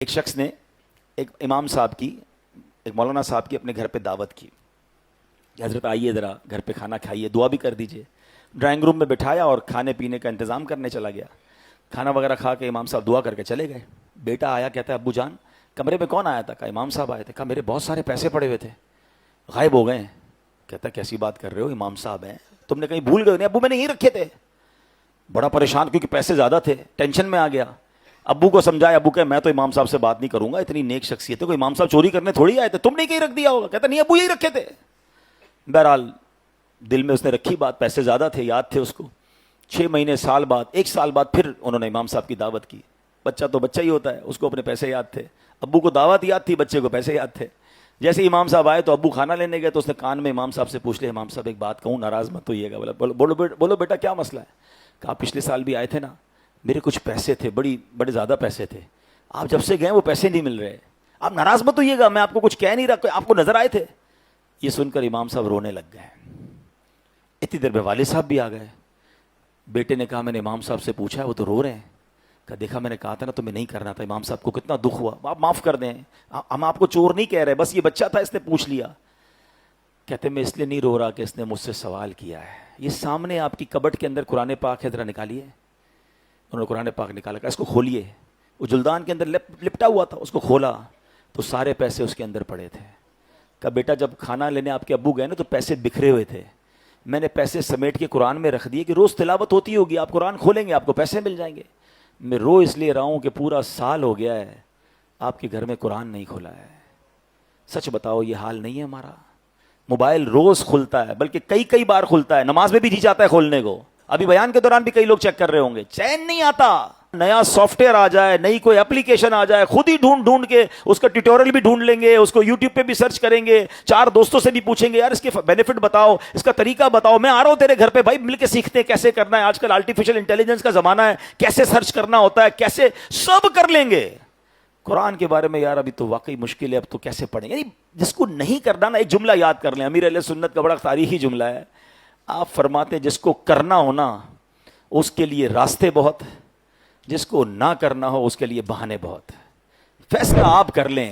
ایک شخص نے ایک امام صاحب کی، ایک مولانا صاحب کی اپنے گھر پہ دعوت کی کہ حضرت آئیے ذرا گھر پہ کھانا کھائیے، دعا بھی کر دیجئے۔ ڈرائنگ روم میں بٹھایا اور کھانے پینے کا انتظام کرنے چلا گیا۔ کھانا وغیرہ کھا کے امام صاحب دعا کر کے چلے گئے۔ بیٹا آیا، کہتا ہے ابو جان کمرے میں کون آیا تھا؟ کہا امام صاحب آئے تھے۔ کہا میرے بہت سارے پیسے پڑے ہوئے تھے، غائب ہو گئے ہیں۔ کہتا ہے کیسی بات کر رہے ہو، امام صاحب ہیں، تم نے کہیں بھول گئے؟ نہیں ابو میں نے یہیں رکھے تھے۔ بڑا پریشان کیونکہ پیسے زیادہ تھے، ٹینشن میں آ گیا۔ ابو کو سمجھایا، ابو کہ میں تو امام صاحب سے بات نہیں کروں گا، اتنی نیک شخصیت ہے، کوئی امام صاحب چوری کرنے تھوڑی آئے تھے، تم نے کہیں رکھ دیا ہوگا۔ کہتا نہیں ابو یہی رکھے تھے۔ بہرحال دل میں اس نے رکھی بات، پیسے زیادہ تھے، یاد تھے اس کو۔ 6 مہینے، سال بعد، 1 سال بعد پھر انہوں نے امام صاحب کی دعوت کی۔ بچہ تو بچہ ہی ہوتا ہے، اس کو اپنے پیسے یاد تھے، ابو کو دعوت یاد تھی، بچے کو پیسے یاد تھے۔ جیسے امام صاحب آئے تو ابو کھانا لینے گئے تو اس نے کان میں امام صاحب سے پوچھ لیا، امام صاحب ایک بات کہوں، ناراض مت ہوئیے گا۔ بولو بیٹا کیا مسئلہ ہے؟ کہا پچھلے سال بھی آئے تھے نا، میرے کچھ پیسے تھے، بڑے زیادہ پیسے تھے، آپ جب سے گئے وہ پیسے نہیں مل رہے، آپ ناراض مت ہوئیے گا، میں آپ کو کچھ کہہ نہیں رہا، آپ کو نظر آئے تھے۔ یہ سن کر امام صاحب رونے لگ گئے۔ اتنی دیر میں والد صاحب بھی آ گئے۔ بیٹے نے کہا میں نے امام صاحب سے پوچھا ہے، وہ تو رو رہے ہیں۔ کہا دیکھا میں نے کہا تھا نا تمہیں نہیں کرنا تھا، امام صاحب کو کتنا دکھ ہوا، آپ معاف کر دیں، ہم آپ کو چور نہیں کہہ رہے، بس یہ بچہ تھا اس نے پوچھ لیا۔ کہتے میں اس لیے نہیں رو رہا کہ اس نے مجھ سے سوال کیا ہے۔ یہ سامنے آپ کی کبٹ کے اندر قرآن پاک ہے، ذرا نکالیے۔ انہوں نے قرآن پاک نکالا، کہا اس کو کھولیے۔ وہ جلدان کے اندر لپٹا ہوا تھا، اس کو کھولا تو سارے پیسے اس کے اندر پڑے تھے۔ کہا بیٹا جب کھانا لینے آپ کے ابو گئے نا تو پیسے بکھرے ہوئے تھے، میں نے پیسے سمیٹ کے قرآن میں رکھ دیے کہ روز تلاوت ہوتی ہوگی، آپ قرآن کھولیں گے آپ کو پیسے مل جائیں گے۔ میں رو اس لیے رہا ہوں کہ پورا سال ہو گیا ہے آپ کے گھر میں قرآن نہیں کھولا ہے۔ سچ بتاؤ یہ حال نہیں ہے ہمارا؟ موبائل روز کھلتا ہے، بلکہ کئی بار کھلتا ہے، نماز میں بھی جی چاہتا ہے کھولنے کو۔ ابھی بیان کے دوران بھی کئی لوگ چیک کر رہے ہوں گے، چین نہیں آتا۔ نیا سافٹ ویئر آ جائے، نئی کوئی اپلیکیشن آ جائے، خود ہی ڈھونڈ کے اس کا ٹیوٹوریل بھی ڈھونڈ لیں گے، اس کو یوٹیوب پہ بھی سرچ کریں گے، 4 دوستوں سے بھی پوچھیں گے یار اس کے بینیفٹ بتاؤ، اس کا طریقہ بتاؤ، میں آ رہا ہوں تیرے گھر پہ بھائی، مل کے سیکھتے ہیں کیسے کرنا ہے۔ آج کل آرٹیفیشل انٹیلیجنس کا زمانہ ہے، کیسے سرچ کرنا ہوتا ہے، کیسے سب کر لیں گے۔ قرآن کے بارے میں یار ابھی تو واقعی مشکل ہے، اب تو کیسے پڑھیں؟ یعنی جس کو نہیں کرنا نا، ایک جملہ یاد کر لیں، امیر علیہ سنت کا بڑا تاریخی جملہ ہے۔ آپ فرماتے جس کو کرنا ہونا اس کے لیے راستے بہت، جس کو نہ کرنا ہو اس کے لیے بہانے بہت۔ فیصلہ آپ کر لیں۔